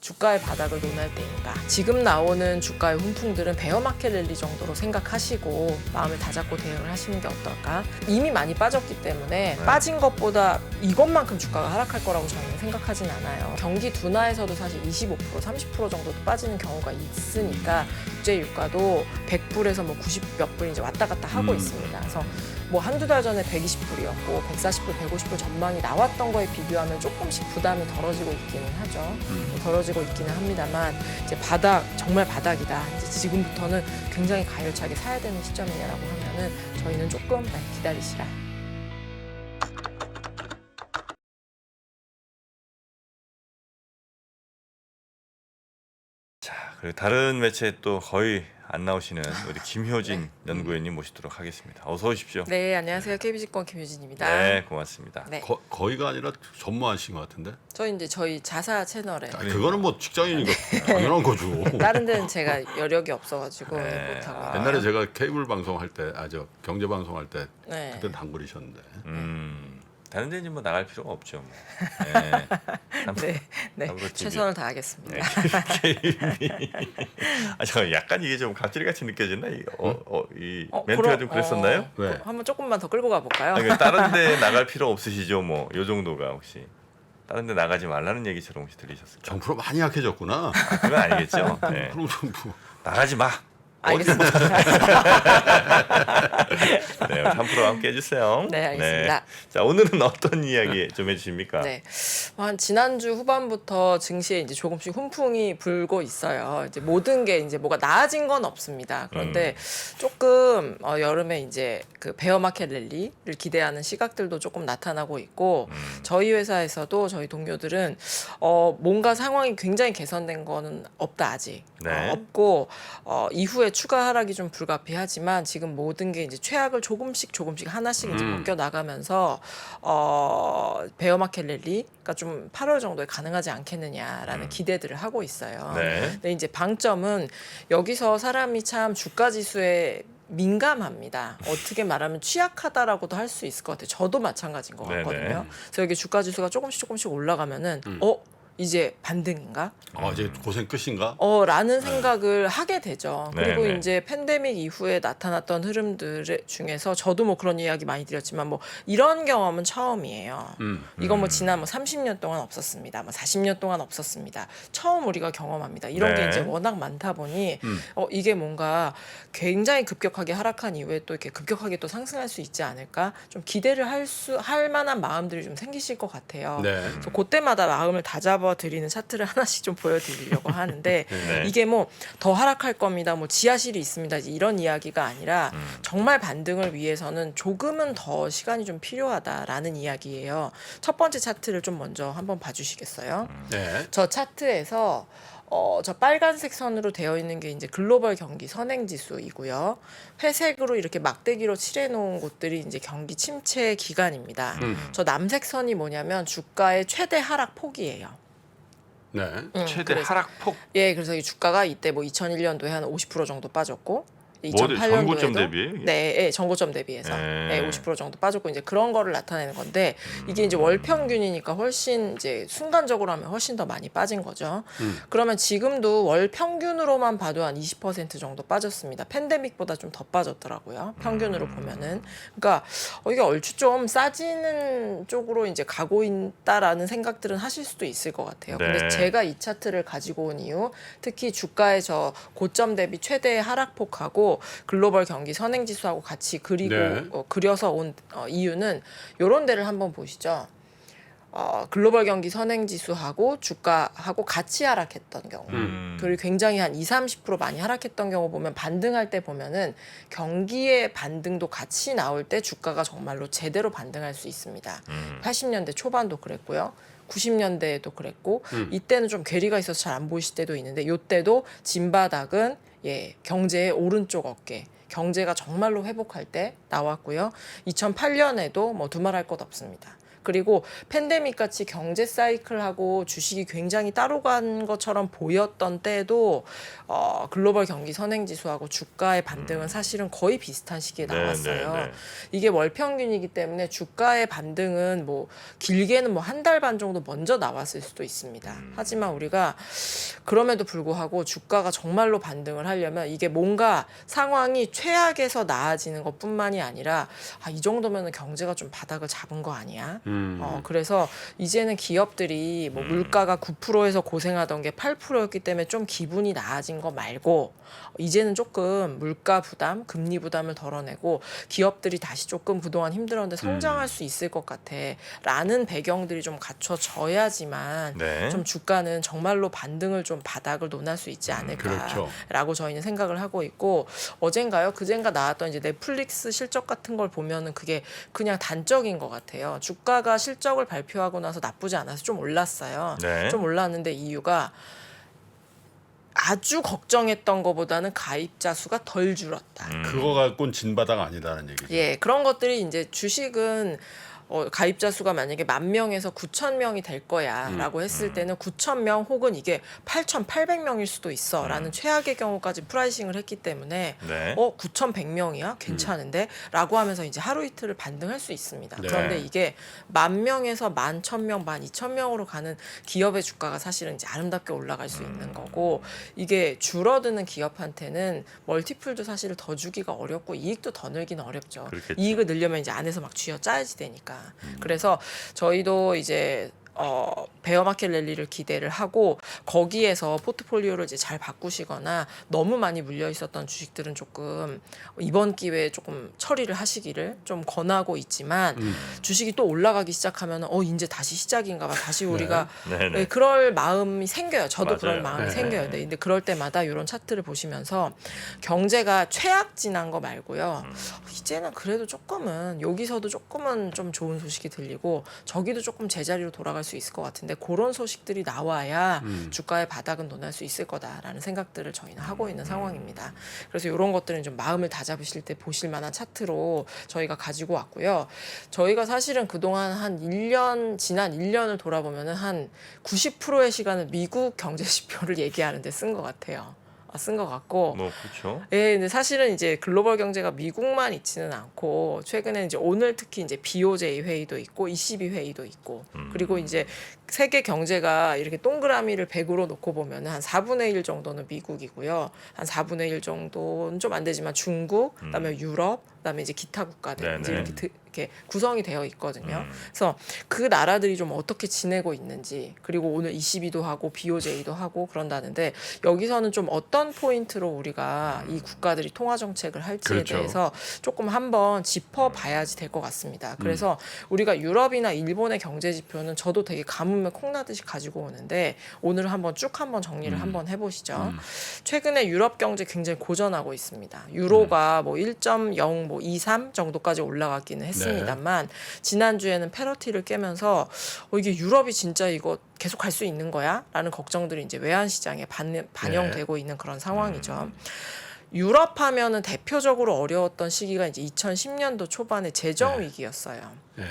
주가의 바닥을 논할 때인가. 지금 나오는 주가의 훈풍들은 베어마켓 랠리 정도로 생각하시고 마음을 다잡고 대응을 하시는 게 어떨까. 이미 많이 빠졌기 때문에 빠진 것보다 이것만큼 주가가 하락할 거라고 저는 생각하진 않아요. 경기 둔화에서도 사실 25%, 30% 정도도 빠지는 경우가 있으니까 국제 유가도 100불에서 뭐 90몇 불 이제 왔다 갔다 하고 있습니다. 그래서 뭐 한두 달 전에 120불이었고 140불, 150불 전망이 나왔던 거에 비교하면 조금씩 부담이 덜어지고 있기는 하죠. 덜어지고 있기는 합니다만 이제 바닥, 정말 바닥이다. 이제 지금부터는 굉장히 가열차게 사야 되는 시점이냐라고 하면은 저희는 조금 기다리시라. 자, 그리고 다른 매체에 또 거의 안 나오시는 우리 김효진 연구위원님 모시도록 하겠습니다. 어서 오십시오. 네, 안녕하세요. KB증권 김효진입니다. 네, 고맙습니다. 네. 거의가 아니라 전무하신 것 같은데? 저희 자사 채널에 그거는 뭐 직장인이니까 당연한 거죠. 다른 데는 제가 여력이 없어가지고 네. 못하고 옛날에 제가 케이블 방송할 때, 경제 방송할 때 네. 그때 단글이셨는데. 다른 데는 뭐 나갈 필요가 없죠. 뭐. 네. 네, 앞으로 최선을 다하겠습니다. 아, 잠깐 약간 이게 좀 갑질 같이 느껴지나? 이 멘트가 좀 그랬었나요? 왜? 한번 조금만 더 끌고 가볼까요? 아니, 다른 데 나갈 필요 없으시죠? 뭐 요 정도가 혹시 다른 데 나가지 말라는 얘기처럼 혹시 들리셨을까요? 정프로 많이 약해졌구나. 그건 아니겠죠. 네. 그럼 정프. 나가지 마. 알겠습니다. 네, 3% 함께 해주세요. 네, 알겠습니다. 자, 오늘은 어떤 이야기 좀 해주십니까? 네, 한 지난주 후반부터 증시에 이제 조금씩 훈풍이 불고 있어요. 이제 모든 게 이제 뭐가 나아진 건 없습니다. 그런데 조금 여름에 이제 그 베어마켓 랠리를 기대하는 시각들도 조금 나타나고 있고 저희 회사에서도 저희 동료들은 뭔가 상황이 굉장히 개선된 거는 없다 아직. 네. 없고 이후에 추가 하락이 좀 불가피하지만 지금 모든 게 이제 최악을 조금씩 하나씩 이제 벗겨 나가면서 베어마켓 랠리가 좀 8월 정도에 가능하지 않겠느냐라는 기대들을 하고 있어요. 네. 근데 이제 방점은 여기서 사람이 참 주가 지수에 민감합니다. 어떻게 말하면 취약하다라고도 할 수 있을 것 같아요. 저도 마찬가지인 것 네네. 같거든요. 그래서 여기 주가 지수가 조금씩 올라가면은 이제 반등인가? 이제 고생 끝인가? 라는 생각을 하게 되죠. 그리고 네네. 이제 팬데믹 이후에 나타났던 흐름들 중에서 저도 뭐 그런 이야기 많이 드렸지만 뭐 이런 경험은 처음이에요. 이건 뭐 지난 뭐 30년 동안 없었습니다. 뭐 40년 동안 없었습니다. 처음 우리가 경험합니다. 이런 네. 게 이제 워낙 많다 보니 이게 뭔가 굉장히 급격하게 하락한 이후에 또 이렇게 급격하게 또 상승할 수 있지 않을까? 좀 기대를 할 만한 마음들이 좀 생기실 것 같아요. 네. 그래서 그때마다 마음을 다잡아 드리는 차트를 하나씩 좀 보여드리려고 하는데 네. 이게 뭐 더 하락할 겁니다. 뭐 지하실이 있습니다. 이런 이야기가 아니라 정말 반등을 위해서는 조금은 더 시간이 좀 필요하다라는 이야기예요. 첫 번째 차트를 좀 먼저 한번 봐주시겠어요? 네. 저 차트에서 저 빨간색 선으로 되어 있는 게 이제 글로벌 경기 선행 지수이고요. 회색으로 이렇게 막대기로 칠해 놓은 곳들이 이제 경기 침체 기간입니다. 저 남색 선이 뭐냐면 주가의 최대 하락 폭이에요. 네. 최대 그래서- 하락폭 예, 그래서 이 주가가 이때 뭐 2001년도에 한 50% 정도 빠졌고 뭐를 2008년도에도 전고점 대비해요? 네, 예, 전고점 대비해서 네. 50% 정도 빠졌고 이제 그런 거를 나타내는 건데 이게 이제 월 평균이니까 훨씬 이제 순간적으로 하면 훨씬 더 많이 빠진 거죠. 그러면 지금도 월 평균으로만 봐도 한 20% 정도 빠졌습니다. 팬데믹보다 좀 더 빠졌더라고요. 평균으로 보면은. 그러니까 이게 얼추 좀 싸지는 쪽으로 이제 가고 있다라는 생각들은 하실 수도 있을 것 같아요. 네. 근데 제가 이 차트를 가지고 온 이유, 특히 주가의 저 고점 대비 최대 하락폭하고 글로벌 경기 선행 지수하고 같이 그리고 네. 그려서 온 이유는 요런 데를 한번 보시죠. 글로벌 경기 선행 지수하고 주가하고 같이 하락했던 경우. 그리고 굉장히 한 20-30% 많이 하락했던 경우 보면 반등할 때 보면은 경기의 반등도 같이 나올 때 주가가 정말로 제대로 반등할 수 있습니다. 80년대 초반도 그랬고요. 90년대에도 그랬고 이때는 좀 괴리가 있어서 잘 안 보이실 때도 있는데 이때도 진바닥은 경제의 오른쪽 어깨, 경제가 정말로 회복할 때 나왔고요. 2008년에도 뭐 두말할 것 없습니다. 그리고 팬데믹 같이 경제 사이클하고 주식이 굉장히 따로 간 것처럼 보였던 때도 글로벌 경기 선행지수하고 주가의 반등은 사실은 거의 비슷한 시기에 나왔어요. 네. 이게 월평균이기 때문에 주가의 반등은 뭐 길게는 뭐 한 달 반 정도 먼저 나왔을 수도 있습니다. 하지만 우리가 그럼에도 불구하고 주가가 정말로 반등을 하려면 이게 뭔가 상황이 최악에서 나아지는 것뿐만이 아니라 이 정도면 경제가 좀 바닥을 잡은 거 아니야? 그래서 이제는 기업들이 뭐 물가가 9%에서 고생하던 게 8%였기 때문에 좀 기분이 나아진 거 말고 이제는 조금 물가 부담, 금리 부담을 덜어내고 기업들이 다시 조금 그동안 힘들었는데 성장할 수 있을 것 같아 라는 배경들이 좀 갖춰져야지만 네. 좀 주가는 정말로 반등을 좀 바닥을 논할 수 있지 않을까라고 그렇죠. 저희는 생각을 하고 있고 어젠가요? 그젠가 나왔던 이제 넷플릭스 실적 같은 걸 보면은 그게 그냥 단적인 것 같아요. 주가가 실적을 발표하고 나서 나쁘지 않아서 좀 올랐어요. 네. 좀 올랐는데 이유가 아주 걱정했던 것보다는 가입자 수가 덜 줄었다. 그거 갖고는 진바닥 아니다는 얘기죠. 예, 그런 것들이 이제 주식은 가입자 수가 만약에 10,000명에서 9,000명이 될 거야라고 했을 때는 9,000명 혹은 이게 8,800명일 수도 있어라는 최악의 경우까지 프라이싱을 했기 때문에 네. 9,100명이야 괜찮은데라고 하면서 이제 하루 이틀을 반등할 수 있습니다. 네. 그런데 이게 10,000명에서 11,000명, 12,000명으로 가는 기업의 주가가 사실은 이제 아름답게 올라갈 수 있는 거고 이게 줄어드는 기업한테는 멀티플도 사실 더 주기가 어렵고 이익도 더 늘기는 어렵죠. 그렇겠죠. 이익을 늘려면 이제 안에서 막 쥐어 짜야지 되니까. 그래서 저희도 이제 베어마켓 랠리를 기대를 하고 거기에서 포트폴리오를 이제 잘 바꾸시거나 너무 많이 물려 있었던 주식들은 조금 이번 기회에 조금 처리를 하시기를 좀 권하고 있지만 주식이 또 올라가기 시작하면 이제 다시 시작인가 봐. 다시 우리가 네. 그럴 마음이 생겨요. 저도 맞아요. 그럴 마음이 네. 생겨요. 네. 근데 그럴 때마다 이런 차트를 보시면서 경제가 최악 지난 거 말고요. 이제는 그래도 조금은 여기서도 조금은 좀 좋은 소식이 들리고 저기도 조금 제자리로 돌아갈 수 있을 것 같은데 그런 소식들이 나와야 주가의 바닥은 논할 수 있을 거다라는 생각들을 저희는 하고 있는 상황입니다. 그래서 이런 것들은 좀 마음을 다잡으실 때 보실 만한 차트로 저희가 가지고 왔고요. 저희가 사실은 그동안 한 1년 지난 1년을 돌아보면은 한 90%의 시간을 미국 경제 지표를 얘기하는 데 쓴 것 같아요. 쓴 것 같고 뭐 그렇죠. 예, 근데 사실은 이제 글로벌 경제가 미국만 있지는 않고 최근에 이제 오늘 특히 이제 BOJ 회의도 있고 ECB 회의도 있고 그리고 이제 세계 경제가 이렇게 동그라미를 100으로 놓고 보면 한 4분의 1 정도는 미국이고요. 한 4분의 1 정도는 좀 안 되지만 중국, 그다음에 유럽, 그다음에 이제 기타 국가들 이제 이렇게 구성이 되어 있거든요. 그래서 그 나라들이 좀 어떻게 지내고 있는지 그리고 오늘 ECB도 하고 BOJ도 하고 그런다는데 여기서는 좀 어떤 포인트로 우리가 이 국가들이 통화 정책을 할지에 그렇죠. 대해서 조금 한번 짚어봐야지 될 것 같습니다. 그래서 우리가 유럽이나 일본의 경제 지표는 저도 되게 가뭄에 콩나듯이 가지고 오는데 오늘 한번 쭉 한번 정리를 한번 해보시죠. 최근에 유럽 경제 굉장히 고전하고 있습니다. 유로가 뭐 1.0 뭐 23 정도까지 올라가기는 했습니다만 지난주에는 패러티를 깨면서 이게 유럽이 진짜 이거 계속 갈 수 있는 거야? 라는 걱정들이 이제 외환 시장에 반영되고 있는 그런 상황이죠. 유럽 하면은 대표적으로 어려웠던 시기가 이제 2010년도 초반에 재정 위기였어요. 네.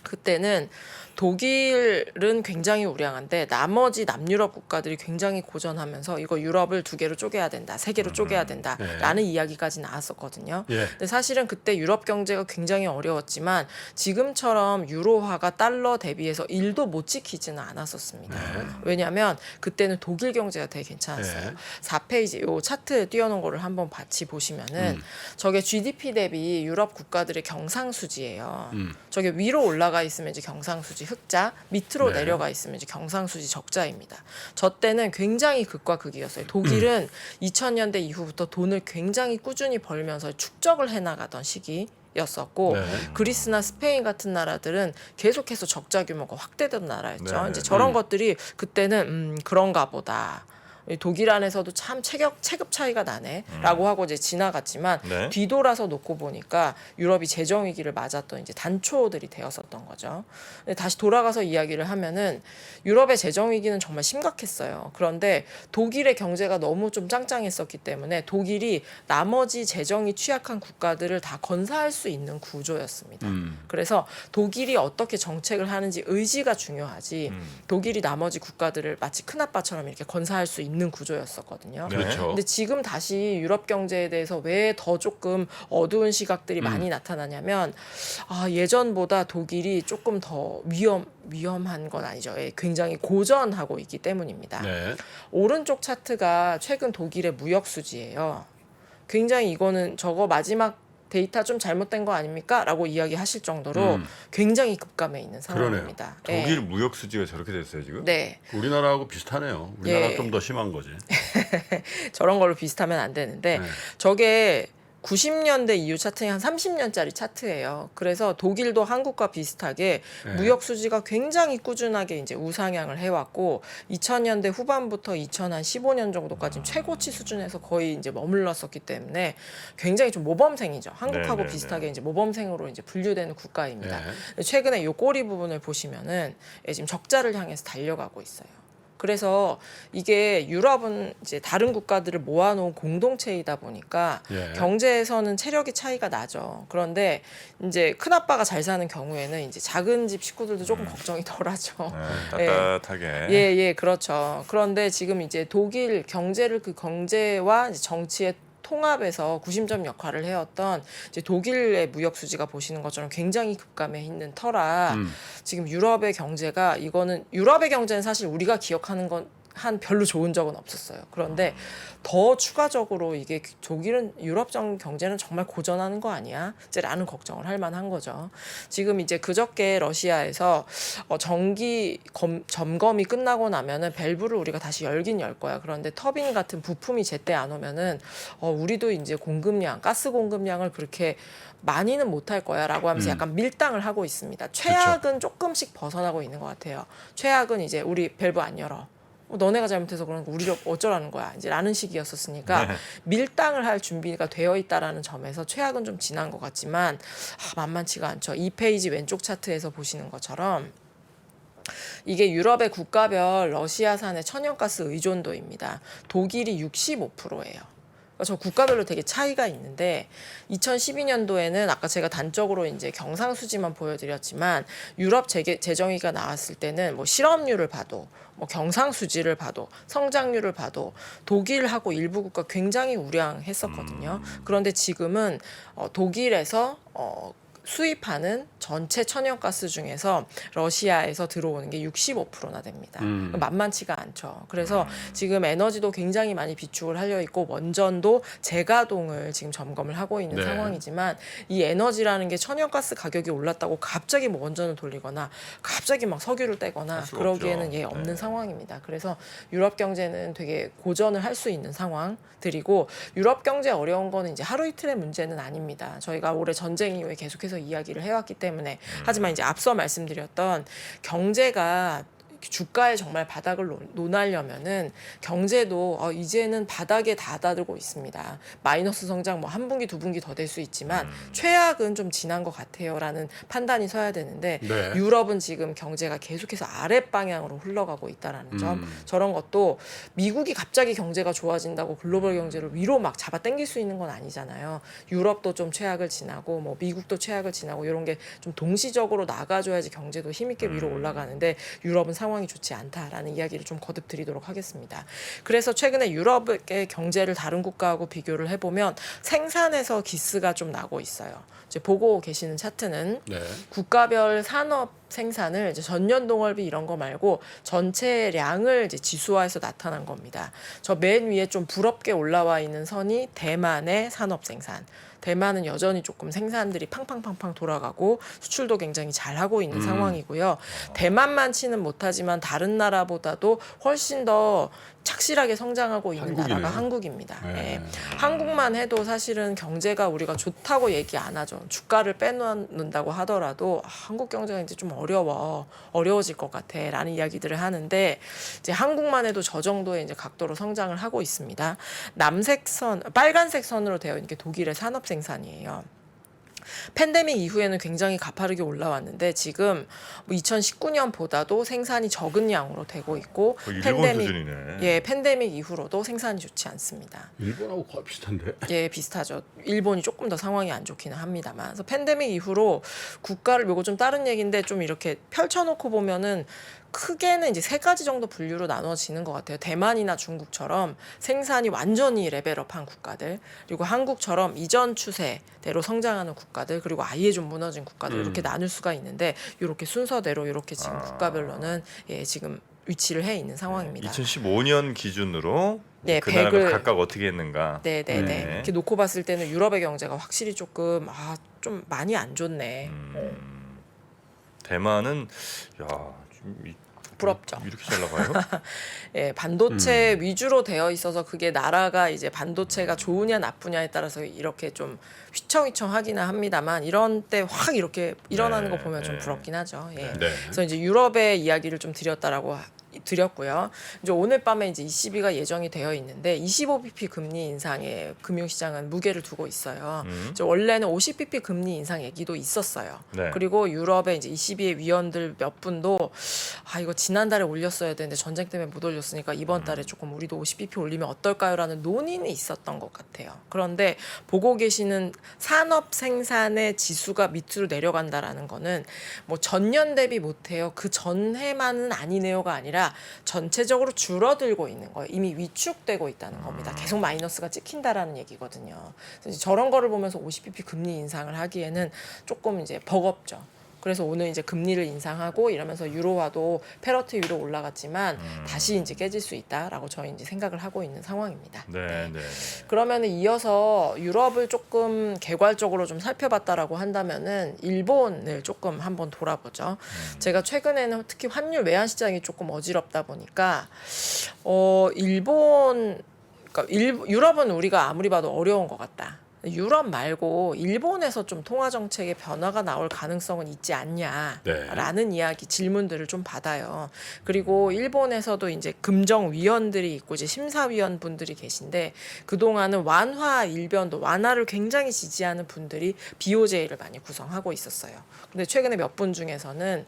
그때는 독일은 굉장히 우량한데 나머지 남유럽 국가들이 굉장히 고전하면서 이거 유럽을 2개로 쪼개야 된다, 3개로 쪼개야 된다라는 이야기까지 나왔었거든요. 근데 사실은 그때 유럽 경제가 굉장히 어려웠지만 지금처럼 유로화가 달러 대비해서 1도 못 지키지는 않았었습니다. 왜냐하면 그때는 독일 경제가 되게 괜찮았어요. 4페이지 요 차트에 띄워놓은 거를 한번 같이 보시면은 저게 GDP 대비 유럽 국가들의 경상수지예요. 저게 위로 올라가 있으면 이제 경상수지 흑자, 밑으로 내려가 있으면 이제 경상수지 적자입니다. 저 때는 굉장히 극과 극이었어요. 독일은 2000년대 이후부터 돈을 굉장히 꾸준히 벌면서 축적을 해나가던 시기였었고 그리스나 스페인 같은 나라들은 계속해서 적자 규모가 확대된 나라였죠. 이제 저런 것들이 그때는 그런가 보다. 독일 안에서도 참 체급 차이가 나네라고 하고 이제 지나갔지만 네. 뒤돌아서 놓고 보니까 유럽이 재정 위기를 맞았던 이제 단초들이 되었었던 거죠. 근데 다시 돌아가서 이야기를 하면은 유럽의 재정 위기는 정말 심각했어요. 그런데 독일의 경제가 너무 좀 짱짱했었기 때문에 독일이 나머지 재정이 취약한 국가들을 다 건사할 수 있는 구조였습니다. 그래서 독일이 어떻게 정책을 하는지 의지가 중요하지 독일이 나머지 국가들을 마치 큰아빠처럼 이렇게 건사할 수 있는 구조였었거든요. 네. 그렇죠. 근데 지금 다시 유럽 경제에 대해서 왜 더 조금 어두운 시각들이 많이 나타나냐면 예전보다 독일이 조금 더 위험한 건 아니죠. 굉장히 고전하고 있기 때문입니다. 네. 오른쪽 차트가 최근 독일의 무역 수지예요. 굉장히 이거는 저거 마지막 데이터 좀 잘못된 거 아닙니까? 라고 이야기하실 정도로 굉장히 급감해 있는 상황입니다. 예. 독일 무역 수지가 저렇게 됐어요 지금? 네. 우리나라하고 비슷하네요. 우리나라 예. 좀 더 심한 거지. 저런 걸로 비슷하면 안 되는데 네. 저게 90년대 이후 차트의 한 30년짜리 차트예요. 그래서 독일도 한국과 비슷하게 네. 무역 수지가 굉장히 꾸준하게 이제 우상향을 해왔고 2000년대 후반부터 2015년 정도까지 최고치 수준에서 거의 이제 머물렀었기 때문에 굉장히 좀 모범생이죠. 한국하고 네네네. 비슷하게 이제 모범생으로 이제 분류되는 국가입니다. 네. 최근에 요 꼬리 부분을 보시면은 지금 적자를 향해서 달려가고 있어요. 그래서 이게 유럽은 이제 다른 국가들을 모아놓은 공동체이다 보니까 예. 경제에서는 체력이 차이가 나죠. 그런데 이제 큰 아빠가 잘 사는 경우에는 이제 작은 집 식구들도 조금 걱정이 덜하죠. 네, 따뜻하게. 예, 그렇죠. 그런데 지금 이제 독일 경제를 그 경제와 이제 정치의 통합에서 구심점 역할을 해왔던 이제 독일의 무역 수지가 보시는 것처럼 굉장히 급감해 있는 터라 지금 유럽의 경제가 이거는 유럽의 경제는 사실 우리가 기억하는 건 한 별로 좋은 적은 없었어요. 그런데 더 추가적으로 이게 독일은 유럽 경제는 정말 고전하는 거 아니야? 이제 라는 걱정을 할 만한 거죠. 지금 이제 그저께 러시아에서 정기 점검이 끝나고 나면은 밸브를 우리가 다시 열긴 열 거야. 그런데 터빈 같은 부품이 제때 안 오면은 우리도 이제 공급량, 가스 공급량을 그렇게 많이는 못할 거야라고 하면서 약간 밀당을 하고 있습니다. 최악은 조금씩 벗어나고 있는 것 같아요. 최악은 이제 우리 밸브 안 열어. 너네가 잘못해서 그런 거 우리를 어쩌라는 거야 이제 라는 식이었었으니까 네. 밀당을 할 준비가 되어 있다라는 점에서 최악은 좀 지난 것 같지만 만만치가 않죠. 2페이지 왼쪽 차트에서 보시는 것처럼 이게 유럽의 국가별 러시아산의 천연가스 의존도입니다. 독일이 65%예요. 저 국가별로 되게 차이가 있는데 2012년도에는 아까 제가 단적으로 이제 경상수지만 보여드렸지만 유럽 재정위가 나왔을 때는 뭐 실업률을 봐도 뭐 경상수지를 봐도 성장률을 봐도 독일하고 일부 국가 굉장히 우량했었거든요. 그런데 지금은 독일에서 수입하는 전체 천연가스 중에서 러시아에서 들어오는 게 65%나 됩니다. 만만치가 않죠. 그래서 지금 에너지도 굉장히 많이 비축을 하려 있고 원전도 재가동을 지금 점검을 하고 있는 네. 상황이지만 이 에너지라는 게 천연가스 가격이 올랐다고 갑자기 뭐 원전을 돌리거나 갑자기 막 석유를 떼거나 할 수가 그러기에는 없죠. 없는 네. 상황입니다. 그래서 유럽 경제는 되게 고전을 할 수 있는 상황들이고 유럽 경제 어려운 거는 이제 하루 이틀의 문제는 아닙니다. 저희가 올해 전쟁 이후에 계속해서 이야기를 해왔기 때문에 하지만 이제 앞서 말씀드렸던 경제가 주가에 정말 바닥을 논하려면은 경제도 이제는 바닥에 다다르고 있습니다. 마이너스 성장 뭐 한 분기 두 분기 더 될 수 있지만 최악은 좀 지난 것 같아요라는 판단이 서야 되는데 네. 유럽은 지금 경제가 계속해서 아래 방향으로 흘러가고 있다라는 점 저런 것도 미국이 갑자기 경제가 좋아진다고 글로벌 경제를 위로 막 잡아당길 수 있는 건 아니잖아요. 유럽도 좀 최악을 지나고 뭐 미국도 최악을 지나고 이런 게 좀 동시적으로 나가줘야지 경제도 힘있게 위로 올라가는데 유럽은 상황이 좋지 않다라는 이야기를 좀 거듭 드리도록 하겠습니다. 그래서 최근에 유럽의 경제를 다른 국가하고 비교를 해보면 생산에서 기스가 좀 나고 있어요. 이제 보고 계시는 차트는 네. 국가별 산업 생산을 이제 전년 동월비 이런 거 말고 전체량을 이제 지수화해서 나타난 겁니다. 저 맨 위에 좀 부럽게 올라와 있는 선이 대만의 산업 생산. 대만은 여전히 조금 생산들이 팡팡팡팡 돌아가고 수출도 굉장히 잘하고 있는 상황이고요. 대만만치는 못하지만 다른 나라보다도 훨씬 더 착실하게 성장하고 있는 한국이네요. 나라가 한국입니다. 네. 예. 한국만 해도 사실은 경제가 우리가 좋다고 얘기 안 하죠. 주가를 빼놓는다고 하더라도 한국 경제가 이제 좀 어려워질 것 같아라는 이야기들을 하는데 이제 한국만 해도 저 정도의 이제 각도로 성장을 하고 있습니다. 빨간색 선으로 되어 있는 게 독일의 산업 생산이에요. 팬데믹 이후에는 굉장히 가파르게 올라왔는데 지금 2019년보다도 생산이 적은 양으로 되고 있고 일본 수준이네. 팬데믹 이후로도 생산이 좋지 않습니다. 일본하고 거의 비슷한데. 예, 비슷하죠. 일본이 조금 더 상황이 안 좋기는 합니다만. 그래서 팬데믹 이후로 국가를 요거 좀 다른 얘기인데 좀 이렇게 펼쳐놓고 보면은 크게는 이제 3가지 정도 분류로 나눠지는 것 같아요. 대만이나 중국처럼 생산이 완전히 레벨업한 국가들, 그리고 한국처럼 이전 추세대로 성장하는 국가들, 그리고 아예 좀 무너진 국가들 이렇게 나눌 수가 있는데 이렇게 순서대로 이렇게 지금 국가별로는 지금 위치를 해 있는 상황입니다. 2015년 기준으로 네, 그 나라가 100을 각각 어떻게 했는가. 네네네. 네. 이렇게 놓고 봤을 때는 유럽의 경제가 확실히 조금 좀 많이 안 좋네. 대만은 부럽죠. 이렇게 잘 나가요? 예, 반도체 위주로 되어 있어서 그게 나라가 이제 반도체가 좋으냐 나쁘냐에 따라서 이렇게 좀 휘청휘청하기는 합니다만 이런 때 확 이렇게 일어나는 네, 거 보면 좀 네. 부럽긴 하죠. 예. 네. 그래서 이제 유럽의 이야기를 좀 드렸고요. 이제 오늘 밤에 이제 ECB가 예정이 되어 있는데 25bp 금리 인상에 금융시장은 무게를 두고 있어요. 이제 원래는 50bp 금리 인상 얘기도 있었어요. 네. 그리고 유럽의 이제 ECB의 위원들 몇 분도 이거 지난달에 올렸어야 되는데 전쟁 때문에 못 올렸으니까 이번 달에 조금 우리도 50bp 올리면 어떨까요라는 논의는 있었던 것 같아요. 그런데 보고 계시는 산업 생산의 지수가 밑으로 내려간다라는 거는 뭐 전년 대비 못해요. 그 전해만은 아니네요가 아니라 전체적으로 줄어들고 있는 거예요. 이미 위축되고 있다는 겁니다. 계속 마이너스가 찍힌다라는 얘기거든요. 그래서 이제 저런 거를 보면서 50bp 금리 인상을 하기에는 조금 이제 버겁죠. 그래서 오늘 이제 금리를 인상하고 이러면서 유로화도 페러트 위로 올라갔지만 다시 이제 깨질 수 있다라고 저희 이제 생각을 하고 있는 상황입니다. 네. 그러면 이어서 유럽을 조금 개괄적으로 좀 살펴봤다라고 한다면은 일본을 조금 한번 돌아보죠. 제가 최근에는 특히 환율 외환 시장이 조금 어지럽다 보니까 유럽은 우리가 아무리 봐도 어려운 것 같다. 유럽 말고 일본에서 좀 통화 정책의 변화가 나올 가능성은 있지 않냐라는 이야기 질문들을 좀 받아요. 그리고 일본에서도 이제 금정위원들이 있고 이제 심사위원 분들이 계신데 그동안은 완화 일변도 완화를 굉장히 지지하는 분들이 BOJ를 많이 구성하고 있었어요. 근데 최근에 몇 분 중에서는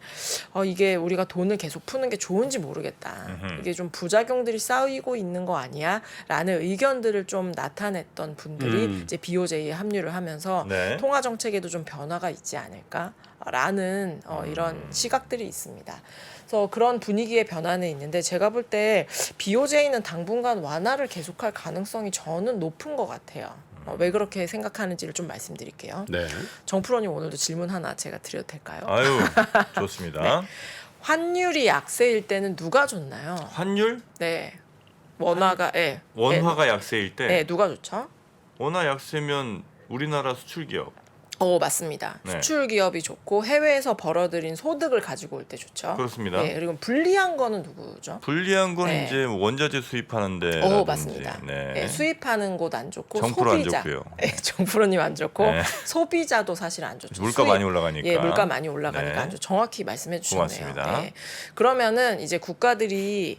이게 우리가 돈을 계속 푸는 게 좋은지 모르겠다. 이게 좀 부작용들이 쌓이고 있는 거 아니야? 라는 의견들을 좀 나타냈던 분들이 이제 BOJ에 합류를 하면서 네. 통화 정책에도 좀 변화가 있지 않을까라는 이런 시각들이 있습니다. 그래서 그런 분위기의 변화는 있는데 제가 볼 때 BOJ는 당분간 완화를 계속할 가능성이 저는 높은 것 같아요. 왜 그렇게 생각하는지를 좀 말씀드릴게요. 네. 정프로님 오늘도 질문 하나 제가 드려도 될까요? 아유, 좋습니다. 환율이 약세일 때는 누가 좋나요? 환율? 네. 원화가 원화가 약세일 때 네, 누가 좋죠? 원화 약세면 우리나라 수출 기업. 맞습니다. 네. 수출 기업이 좋고 해외에서 벌어들인 소득을 가지고 올 때 좋죠. 그렇습니다. 네, 그리고 불리한 거는 누구죠? 불리한 건 네. 이제 원자재 수입하는데. 맞습니다. 네. 네, 수입하는 곳 안 좋고 정프로 안 소비자. 좋고요. 네, 정프로님 안 좋고 네. 소비자도 사실 안 좋죠. 물가 많이 올라가니까. 예, 물가 많이 올라가니까 네. 안 좋죠. 정확히 말씀해 주셨네요. 고맙습니다. 네. 그러면은 이제 국가들이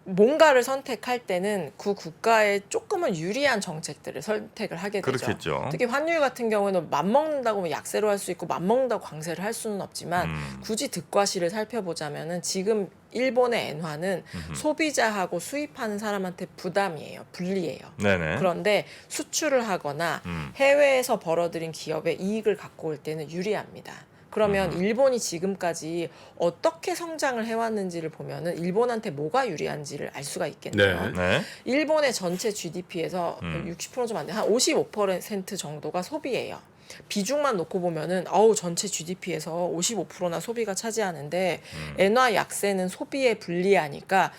뭔가를 선택할 때는 그 국가에 조금은 유리한 정책들을 선택을 하게 되죠. 그렇겠죠. 특히 환율 같은 경우에는 맞먹는다고 하면 약세로 할 수 있고 맞먹는다고 강세를 할 수는 없지만 굳이 득과실을 살펴보자면은 지금 일본의 엔화는 소비자하고 수입하는 사람한테 부담이에요. 불리해요. 네네. 그런데 수출을 하거나 해외에서 벌어들인 기업의 이익을 갖고 올 때는 유리합니다. 그러면 일본이 지금까지 어떻게 성장을 해왔는지를 보면은 일본한테 뭐가 유리한지를 알 수가 있겠네요. 네. 네. 일본의 전체 GDP에서 60% 좀 안 돼, 한 55% 정도가 소비예요. 비중만 놓고 보면은 전체 GDP에서 55%나 소비가 차지하는데 엔화 약세는 소비에 불리하니까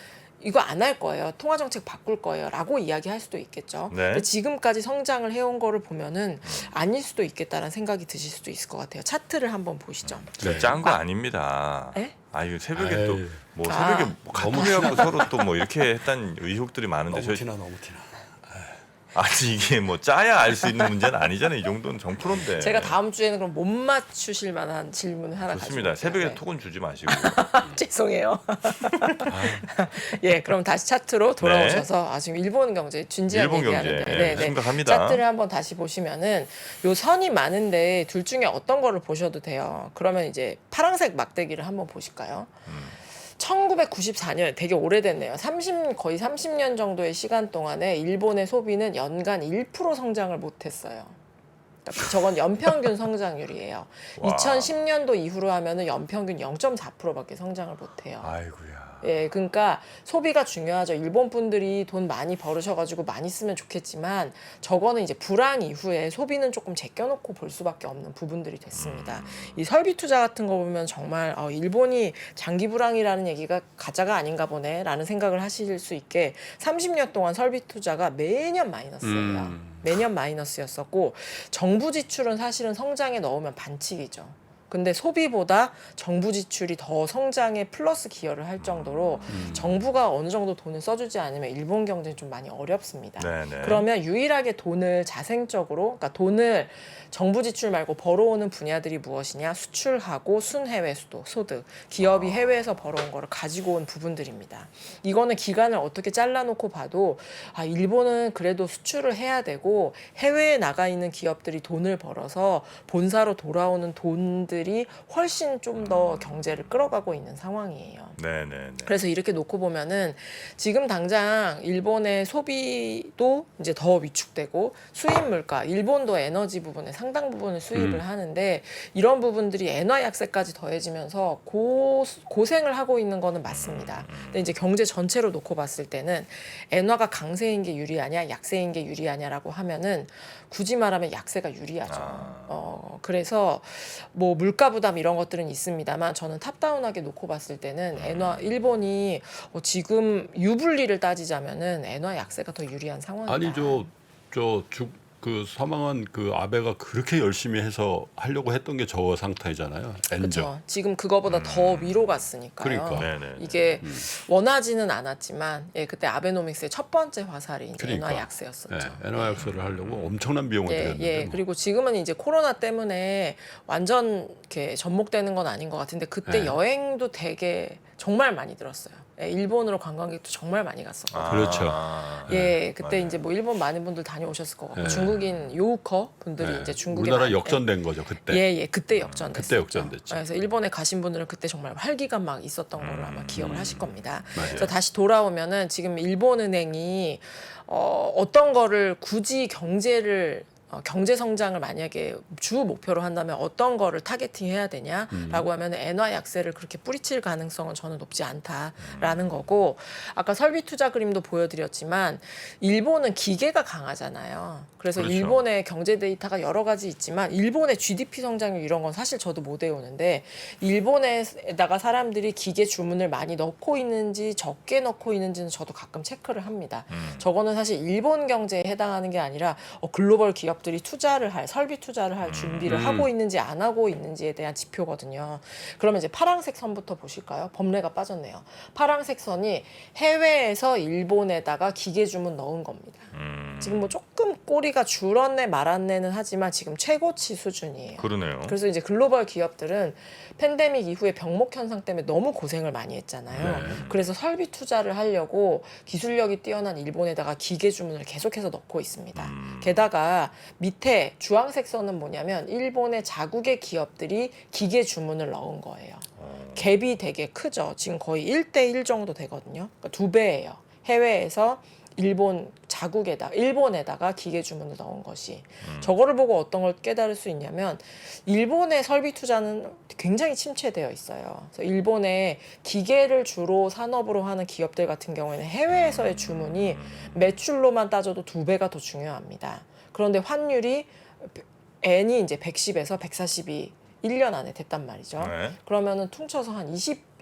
이거 안 할 거예요. 통화 정책 바꿀 거예요라고 이야기할 수도 있겠죠. 네. 근데 지금까지 성장을 해온 거를 보면은 아닐 수도 있겠다라는 생각이 드실 수도 있을 것 같아요. 차트를 한번 보시죠. 네. 짠 거 아닙니다. 에? 아유 새벽에 에이. 또 뭐 아. 새벽에 뭐 카톡해갖고 서로 또 뭐 이렇게 했다는 의혹들이 많은데 너무 티나 너무 티나. 아니 이게 뭐 짜야 알 수 있는 문제는 아니잖아요. 이 정도는 정프로인데. 제가 다음 주에는 그럼 못 맞추실 만한 질문을 하나 좋습니다. 가지고 새벽에 올게요. 톡은 주지 마시고. 죄송해요. 예, 그럼 다시 차트로 돌아오셔서 지금 일본 경제 진지하게 일본 경제 얘기하는데 심각합니다. 차트를 한번 다시 보시면은 요 선이 많은데 둘 중에 어떤 거를 보셔도 돼요. 그러면 이제 파란색 막대기를 한번 보실까요? 1994년 되게 오래됐네요. 거의 30년 정도의 시간 동안에 일본의 소비는 연간 1% 성장을 못했어요. 그러니까 저건 연평균 성장률이에요. 와. 2010년도 이후로 하면은 연평균 0.4%밖에 성장을 못해요. 아이고야. 예, 그러니까 소비가 중요하죠. 일본 분들이 돈 많이 벌으셔가지고 많이 쓰면 좋겠지만 저거는 이제 불황 이후에 소비는 조금 제껴놓고 볼 수밖에 없는 부분들이 됐습니다. 이 설비 투자 같은 거 보면 정말 일본이 장기 불황이라는 얘기가 가짜가 아닌가 보네라는 생각을 하실 수 있게 30년 동안 설비 투자가 매년 마이너스예요. 매년 마이너스였었고 정부 지출은 사실은 성장에 넣으면 반칙이죠. 근데 소비보다 정부 지출이 더 성장에 플러스 기여를 할 정도로 정부가 어느 정도 돈을 써주지 않으면 일본 경제는 좀 많이 어렵습니다. 네네. 그러면 유일하게 돈을 자생적으로, 그러니까 돈을 정부 지출 말고 벌어오는 분야들이 무엇이냐? 수출하고 순해외 소득, 기업이 해외에서 벌어온 거를 가지고 온 부분들입니다. 이거는 기간을 어떻게 잘라놓고 봐도 일본은 그래도 수출을 해야 되고 해외에 나가 있는 기업들이 돈을 벌어서 본사로 돌아오는 돈들이 훨씬 좀 더 경제를 끌어가고 있는 상황이에요. 네네네. 그래서 이렇게 놓고 보면은 지금 당장 일본의 소비도 이제 더 위축되고 수입 물가, 일본도 에너지 부분에 상당 부분을 수입을 하는데 이런 부분들이 엔화 약세까지 더해지면서 고생을 하고 있는 거는 맞습니다. 근데 이제 경제 전체로 놓고 봤을 때는 엔화가 강세인 게 유리하냐, 약세인 게 유리하냐라고 하면은 굳이 말하면 약세가 유리하죠. 그래서 뭐 물가 부담 이런 것들은 있습니다만 저는 탑다운하게 놓고 봤을 때는 엔화 일본이 지금 유불리를 따지자면은 엔화 약세가 더 유리한 상황이다. 아니 그 사망한 그 아베가 그렇게 열심히 해서 하려고 했던 게 저 상태잖아요. 엔저. 그렇죠. 지금 그거보다 더 위로 갔으니까요. 그러니까. 네네. 이게 원하지는 않았지만 그때 아베노믹스의 첫 번째 화살이 이제 그러니까. 엔화 약세였었죠. 네, 엔화 약세를 하려고 엄청난 비용을 들였는데 예. 뭐. 그리고 지금은 이제 코로나 때문에 완전 이렇게 접목되는 건 아닌 것 같은데 그때 네. 여행도 되게 정말 많이 들었어요. 일본으로 관광객도 정말 많이 갔었거든요. 그렇죠. 예, 그때 맞아요. 이제 뭐 일본 많은 분들 다녀오셨을 것 같고 네. 중국인 요우커 분들이 네. 이제 중국에 우리나라 많이- 역전된 거죠 그때. 예, 그때 역전됐었죠. 그때 역전됐죠. 그래서 일본에 가신 분들은 그때 정말 활기가 막 있었던 걸로 아마 기억을 하실 겁니다. 맞아요. 그래서 다시 돌아오면은 지금 일본은행이 어떤 거를 굳이 경제 성장을 만약에 주 목표로 한다면 어떤 거를 타겟팅해야 되냐라고 하면 엔화 약세를 그렇게 뿌리칠 가능성은 저는 높지 않다라는 거고 아까 설비 투자 그림도 보여드렸지만 일본은 기계가 강하잖아요. 그래서 그렇죠. 일본의 경제 데이터가 여러 가지 있지만 일본의 GDP 성장률 이런 건 사실 저도 못 외우는데 일본에다가 사람들이 기계 주문을 많이 넣고 있는지 적게 넣고 있는지는 저도 가끔 체크를 합니다. 저거는 사실 일본 경제에 해당하는 게 아니라 글로벌 기업들이 설비 투자를 할 준비를 하고 있는지 안 하고 있는지에 대한 지표거든요. 그러면 이제 파란색 선부터 보실까요? 범례가 빠졌네요. 파란색 선이 해외에서 일본에다가 기계 주문 넣은 겁니다. 지금 뭐 조금 꼬리가 줄었네 말았네는 하지만 지금 최고치 수준이에요. 그러네요. 그래서 이제 글로벌 기업들은 팬데믹 이후에 병목 현상 때문에 너무 고생을 많이 했잖아요. 네. 그래서 설비 투자를 하려고 기술력이 뛰어난 일본에다가 기계 주문을 계속해서 넣고 있습니다. 게다가 밑에 주황색 선은 뭐냐면 일본의 자국의 기업들이 기계 주문을 넣은 거예요. 갭이 되게 크죠. 지금 거의 1대1 정도 되거든요. 그러니까 2배예요. 해외에서 일본에다가 기계 주문을 넣은 것이 저거를 보고 어떤 걸 깨달을 수 있냐면 일본의 설비 투자는 굉장히 침체되어 있어요. 그래서 일본의 기계를 주로 산업으로 하는 기업들 같은 경우에는 해외에서의 주문이 매출로만 따져도 2배가 더 중요합니다. 그런데 환율이 N이 이제 110에서 140이 1년 안에 됐단 말이죠. 네. 그러면은 퉁쳐서 한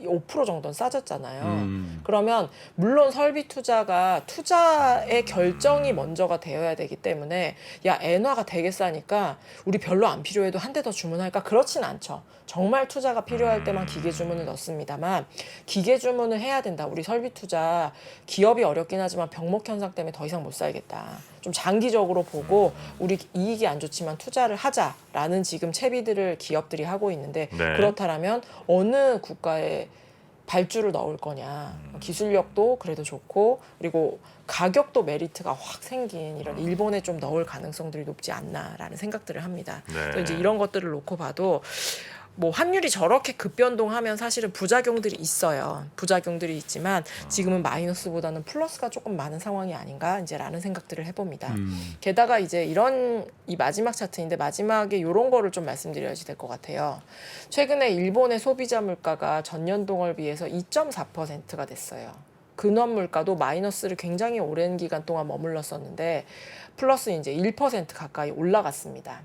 5% 정도는 싸졌잖아요. 그러면 물론 설비 투자가 투자의 결정이 먼저가 되어야 되기 때문에 야 엔화가 되게 싸니까 우리 별로 안 필요해도 한 대 더 주문할까? 그렇진 않죠. 정말 투자가 필요할 때만 기계 주문을 넣습니다만 기계 주문을 해야 된다. 우리 설비 투자 기업이 어렵긴 하지만 병목 현상 때문에 더 이상 못 살겠다. 좀 장기적으로 보고 우리 이익이 안 좋지만 투자를 하자라는 지금 채비들을 기업들이 하고 있는데 네. 그렇다면 어느 국가에 발주를 넣을 거냐. 기술력도 그래도 좋고 그리고 가격도 메리트가 확 생긴 이런 일본에 좀 넣을 가능성들이 높지 않나라는 생각들을 합니다. 네. 그래서 이제 이런 것들을 놓고 봐도 뭐 환율이 저렇게 급변동하면 사실은 부작용들이 있어요. 부작용들이 있지만 지금은 마이너스보다는 플러스가 조금 많은 상황이 아닌가 이제라는 생각들을 해봅니다. 게다가 이제 이 마지막 차트인데 마지막에 이런 거를 좀 말씀드려야지 될 것 같아요. 최근에 일본의 소비자 물가가 전년 동월 비해서 2.4%가 됐어요. 근원 물가도 마이너스를 굉장히 오랜 기간 동안 머물렀었는데 플러스 이제 1% 가까이 올라갔습니다.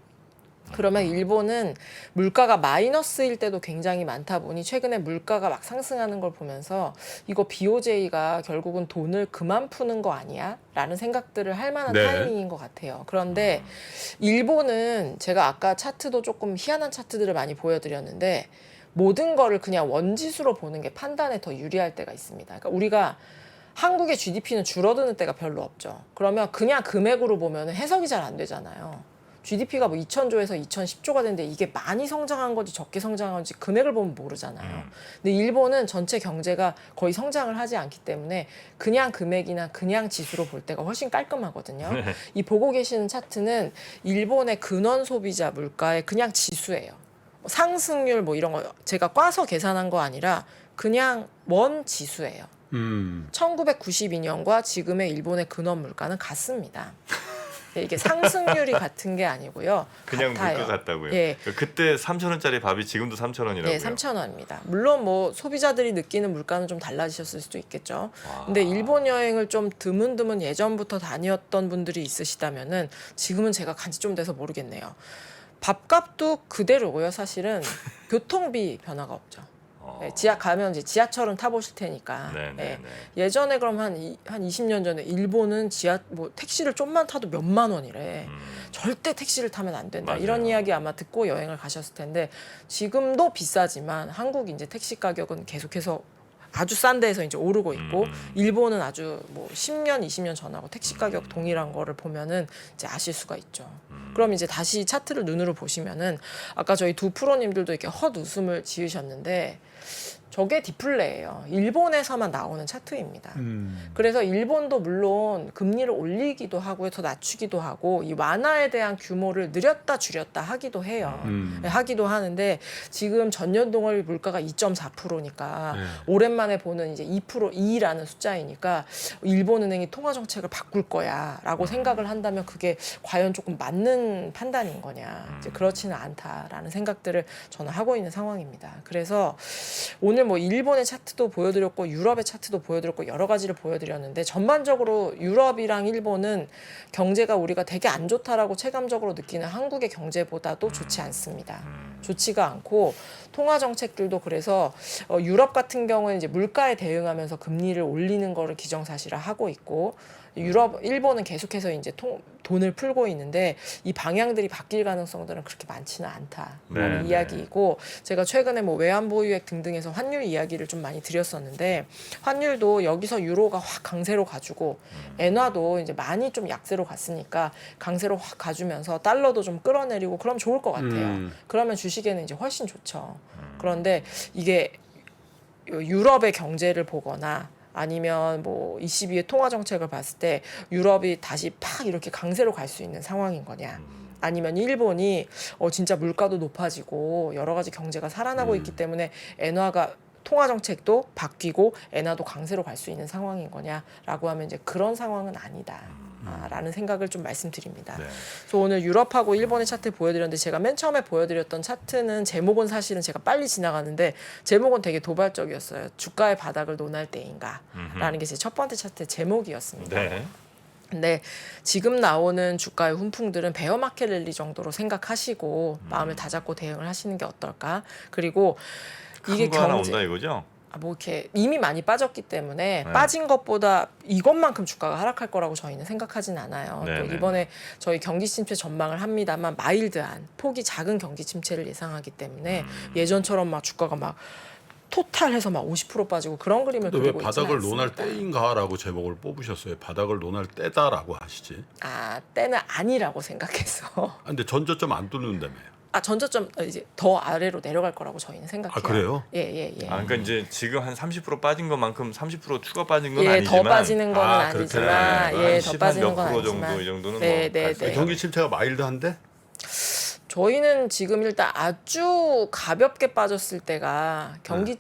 그러면 일본은 물가가 마이너스일 때도 굉장히 많다 보니 최근에 물가가 막 상승하는 걸 보면서 이거 BOJ가 결국은 돈을 그만 푸는 거 아니야? 라는 생각들을 할 만한 네. 타이밍인 것 같아요. 그런데 일본은 제가 아까 차트도 조금 희한한 차트들을 많이 보여드렸는데 모든 거를 그냥 원지수로 보는 게 판단에 더 유리할 때가 있습니다. 그러니까 우리가 한국의 GDP는 줄어드는 때가 별로 없죠. 그러면 그냥 금액으로 보면 해석이 잘 안 되잖아요. GDP가 뭐 2000조에서 2010조가 됐는데 이게 많이 성장한 건지 적게 성장한 건지 금액을 보면 모르잖아요. 근데 일본은 전체 경제가 거의 성장을 하지 않기 때문에 그냥 금액이나 그냥 지수로 볼 때가 훨씬 깔끔하거든요. 이 보고 계시는 차트는 일본의 근원 소비자 물가의 그냥 지수예요. 상승률 뭐 이런 거 제가 꽈서 계산한 거 아니라 그냥 원 지수예요. 1992년과 지금의 일본의 근원 물가는 같습니다. 이게 상승률이 같은 게 아니고요. 그냥 같아요. 물가 같다고요. 예. 그때 3,000원짜리 밥이 지금도 3,000원이라고요. 네, 3,000원입니다. 물론 뭐 소비자들이 느끼는 물가는 좀 달라지셨을 수도 있겠죠. 근데 일본 여행을 좀 드문드문 예전부터 다녔던 분들이 있으시다면은 지금은 제가 간지 좀 돼서 모르겠네요. 밥값도 그대로고요. 사실은 교통비 변화가 없죠. 네, 가면 이제 지하철은 타보실 테니까. 네. 예전에 그럼 한 20년 전에 일본은 택시를 좀만 타도 몇만 원이래. 절대 택시를 타면 안 된다. 맞아요. 이런 이야기 아마 듣고 여행을 가셨을 텐데 지금도 비싸지만 한국 이제 택시 가격은 계속해서 아주 싼 데에서 이제 오르고 있고 일본은 아주 뭐 10년, 20년 전하고 택시 가격 동일한 거를 보면은 이제 아실 수가 있죠. 그럼 이제 다시 차트를 눈으로 보시면은 아까 저희 두 프로님들도 이렇게 헛웃음을 지으셨는데 저게 디플레예요. 일본에서만 나오는 차트입니다. 그래서 일본도 물론 금리를 올리기도 하고요, 더 낮추기도 하고 이 완화에 대한 규모를 늘렸다 줄였다 하기도 해요. 하기도 하는데 지금 전년 동월 물가가 2.4%니까 오랜만에 보는 이제 2%라는 숫자이니까 일본은행이 통화 정책을 바꿀 거야라고 생각을 한다면 그게 과연 조금 맞는 판단인 거냐? 이제 그렇지는 않다라는 생각들을 저는 하고 있는 상황입니다. 그래서 오늘 뭐 일본의 차트도 보여드렸고 유럽의 차트도 보여드렸고 여러 가지를 보여드렸는데 전반적으로 유럽이랑 일본은 경제가 우리가 되게 안 좋다라고 체감적으로 느끼는 한국의 경제보다도 좋지 않습니다. 좋지가 않고 통화 정책들도 그래서 유럽 같은 경우는 이제 물가에 대응하면서 금리를 올리는 거를 기정사실화하고 있고 일본은 계속해서 이제 돈을 풀고 있는데 이 방향들이 바뀔 가능성들은 그렇게 많지는 않다라는 이야기이고 제가 최근에 뭐 외환보유액 등등에서 환율 이야기를 좀 많이 드렸었는데 환율도 여기서 유로가 확 강세로 가지고 엔화도 이제 많이 좀 약세로 갔으니까 강세로 확 가주면서 달러도 좀 끌어내리고 그럼 좋을 것 같아요. 그러면 주식에는 이제 훨씬 좋죠. 그런데 이게 유럽의 경제를 보거나 아니면 뭐 ECB의 통화 정책을 봤을 때 유럽이 다시 팍 이렇게 강세로 갈 수 있는 상황인 거냐? 아니면 일본이 진짜 물가도 높아지고 여러 가지 경제가 살아나고 있기 때문에 엔화가 통화 정책도 바뀌고 엔화도 강세로 갈 수 있는 상황인 거냐라고 하면 이제 그런 상황은 아니다. 라는 생각을 좀 말씀드립니다. 그래서 오늘 유럽하고 일본의 차트 보여드렸는데 제가 맨 처음에 보여드렸던 차트는 제목은 사실은 제가 빨리 지나가는데 제목은 되게 도발적이었어요. 주가의 바닥을 논할 때인가 라는 게 제 첫 번째 차트 제목이었습니다. 근데 지금 나오는 주가의 훈풍들은 베어마켓 랠리 정도로 생각하시고 마음을 다잡고 대응을 하시는 게 어떨까. 그리고 이게 큰 거 하나 온다 이거죠? 뭐 이렇게 이미 많이 빠졌기 때문에 네. 빠진 것보다 이것만큼 주가가 하락할 거라고 저희는 생각하진 않아요. 네, 또 네, 이번에 저희 경기 침체 전망을 합니다만 마일드한 폭이 작은 경기 침체를 예상하기 때문에 예전처럼 막 주가가 막 토탈해서 막 50% 빠지고 그런 그림을 근데 왜 그리고 있지는 바닥을 논할 않습니다. 때인가라고 제목을 뽑으셨어요? 바닥을 논할 때다라고 하시지. 아, 때는 아니라고 생각해서. 아, 근데 전저점 안 뚫는다며. 아, 전저점 이제 더 아래로 내려갈 거라고 저희는 생각해요. 아, 그래요? 예. 아, 그러니까 이제 지금 한 30% 빠진 것만큼 30% 추가 빠진 건 예, 아니지만 더 빠지는 거는 아, 그렇게. 아니지만 예, 더 10 빠지는 몇 건 프로 아니지만 정도 이 정도는 네, 뭐 네, 갈수 네. 있죠. 경기 침체가 마일드한데? 저희는 지금 일단 아주 가볍게 빠졌을 때가 경기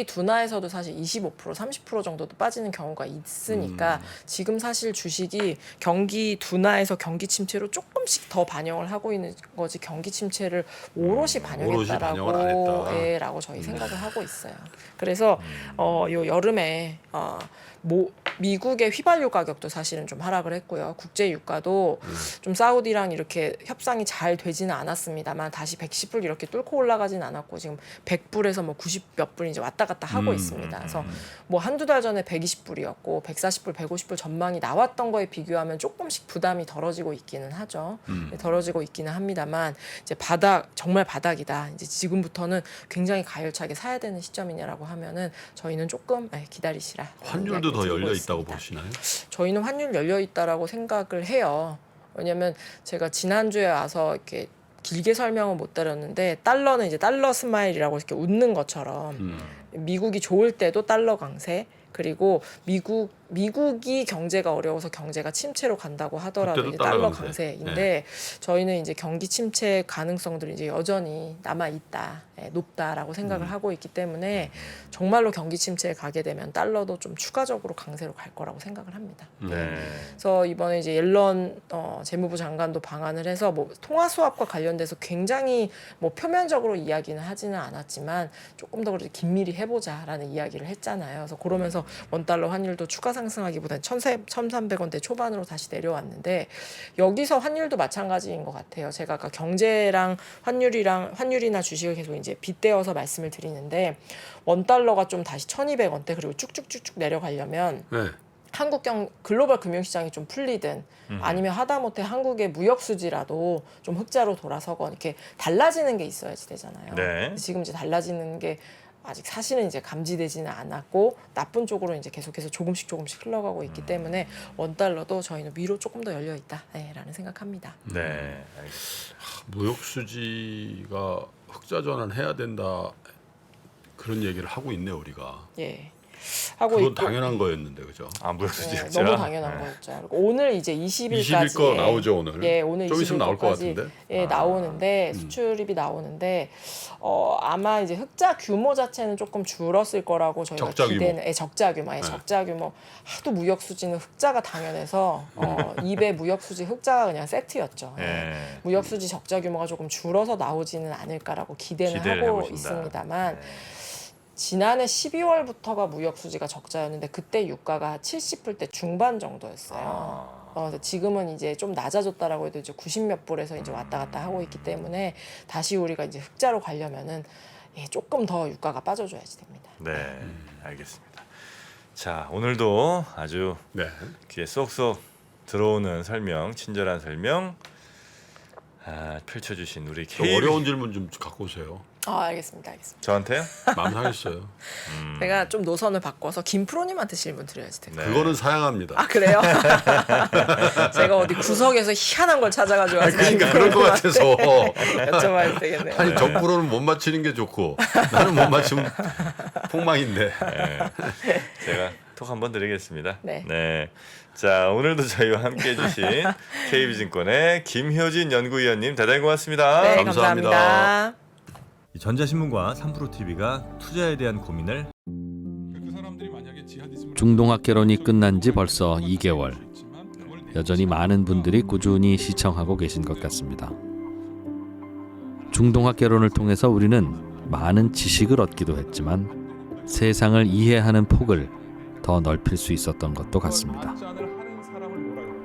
둔화에서도 사실 25%, 30% 정도도 빠지는 경우가 있으니까 지금 사실 주식이 경기 둔화에서 경기 침체로 조금씩 더 반영을 하고 있는 거지 경기 침체를 오롯이 반영했다라고 반영을 안 했다. 예, 라고 저희 생각을 하고 있어요. 그래서 요 여름에 미국의 휘발유 가격도 사실은 좀 하락을 했고요. 국제 유가도 좀 사우디랑 이렇게 협상이 잘 되지는 않았습니다만 다시 110불 이렇게 뚫고 올라가진 않았고 지금 100불에서 뭐 90 몇 불 이제 왔다 갔다 하고 있습니다. 그래서 뭐 한두 달 전에 120불이었고 140불, 150불 전망이 나왔던 거에 비교하면 조금씩 부담이 덜어지고 있기는 하죠. 덜어지고 있기는 합니다만 이제 정말 바닥이다. 이제 지금부터는 굉장히 가열차게 사야 되는 시점이냐라고 하면은 저희는 조금 기다리시라. 환율도 더 열려 있다고 있습니다. 보시나요? 저희는 환율 열려 있다라고 생각을 해요. 왜냐하면 제가 지난주에 와서 이렇게 길게 설명은 못 드렸는데 달러는 이제 달러 스마일이라고 이렇게 웃는 것처럼 미국이 좋을 때도 달러 강세 그리고 미국이 경제가 어려워서 경제가 침체로 간다고 하더라도 이제 달러 강세인데 저희는 이제 경기 침체 가능성들이 이제 여전히 남아 있다, 높다라고 생각을 하고 있기 때문에 정말로 경기 침체에 가게 되면 달러도 좀 추가적으로 강세로 갈 거라고 생각을 합니다. 네. 그래서 이번에 이제 옐런 재무부 장관도 방한을 해서 뭐 통화 수합과 관련돼서 굉장히 뭐 표면적으로 이야기는 하지는 않았지만 조금 더 그래도 긴밀히 해보자라는 이야기를 했잖아요. 그래서 그러면서 원달러 환율도 추가 상승하기보다는 1,300원대 초반으로 다시 내려왔는데 여기서 환율도 마찬가지인 것 같아요. 제가 아까 경제랑 환율이나 주식을 계속 이제 빗대어서 말씀을 드리는데 원달러가 좀 다시 1,200원대 그리고 쭉쭉쭉쭉 내려가려면 네. 한국 글로벌 금융시장이 좀 풀리든 아니면 하다못해 한국의 무역 수지라도 좀 흑자로 돌아서건 이렇게 달라지는 게 있어야지 되잖아요. 네. 지금 이제 달라지는 게 아직 사실은 이제 감지되지는 않았고 나쁜 쪽으로 이제 계속해서 조금씩 흘러가고 있기 때문에 원달러도 저희는 위로 조금 더 열려 있다라는 생각합니다. 네. 알겠습니다. 무역 수지가 흑자 전환해야 된다 그런 얘기를 하고 있네 우리가. 예. 하고 그건 있고 당연한 거였는데 그죠? 아, 무역수지 네, 흑자. 너무 당연한 거였죠. 그리고 오늘 이제 20일까지 20일 거 나오죠 오늘. 예, 오늘 좀 있으면 나올 것 20일 같은데. 예, 나오는데 수출입이 나오는데 아마 이제 흑자 규모 자체는 조금 줄었을 거라고 저희가 적자 규모. 기대는 적자 규모, 적자 규모. 하도 무역 수지는 흑자가 당연해서 입에 무역 수지 흑자가 그냥 세트였죠. 예. 무역 수지 적자 규모가 조금 줄어서 나오지는 않을까라고 기대를 기대를 하고 해보신다. 있습니다만. 네. 지난해 12월부터가 무역 수지가 적자였는데 그때 유가가 70불대 중반 정도였어요. 그래서 지금은 이제 좀 낮아졌다라고 해도 이제 90몇 불에서 이제 왔다 갔다 하고 있기 때문에 다시 우리가 이제 흑자로 가려면은 조금 더 유가가 빠져줘야지 됩니다. 네. 알겠습니다. 자, 오늘도 아주 네. 귀에 쏙쏙 들어오는 설명, 친절한 설명 펼쳐주신 우리 저 KB 어려운 질문 좀 갖고 오세요. 알겠습니다. 저한테요? 마음 상했어요. 제가 좀 노선을 바꿔서 김프로님한테 질문 드려야지 돼요. 네. 그거는 사양합니다. 아 그래요? 제가 어디 구석에서 희한한 걸 찾아가지고 그러니까 그럴 것 같아서. 여쭤봐야 되겠네요. 아니 정프로는 못 맞히는 게 좋고 나는 못 맞추면 폭망인데. 네. 제가 톡 한번 드리겠습니다. 네. 자, 오늘도 저희와 함께 해주신 KB증권의 김효진 연구위원님 대단히 고맙습니다. 네, 감사합니다. 감사합니다. 전자신문과 3프로TV가 투자에 대한 고민을 중동학개론이 끝난 지 벌써 2개월. 여전히 많은 분들이 꾸준히 시청하고 계신 것 같습니다. 중동학개론을 통해서 우리는 많은 지식을 얻기도 했지만 세상을 이해하는 폭을 더 넓힐 수 있었던 것도 같습니다.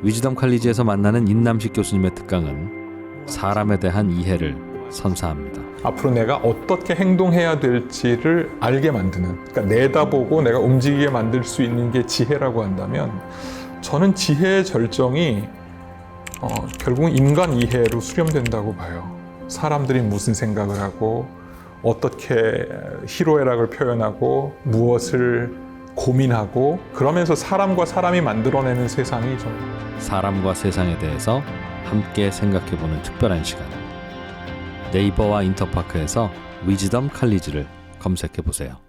위즈덤 칼리지에서 만나는 인남식 교수님의 특강은 사람에 대한 이해를 선사합니다. 앞으로 내가 어떻게 행동해야 될지를 알게 만드는, 그러니까 내다보고 내가 움직이게 만들 수 있는 게 지혜라고 한다면, 저는 지혜의 절정이 결국은 인간 이해로 수렴된다고 봐요. 사람들이 무슨 생각을 하고 어떻게 희로애락을 표현하고 무엇을 고민하고, 그러면서 사람과 사람이 만들어내는 세상이 좀 사람과 세상에 대해서 함께 생각해보는 특별한 시간. 네이버와 인터파크에서 위즈덤 칼리지를 검색해보세요.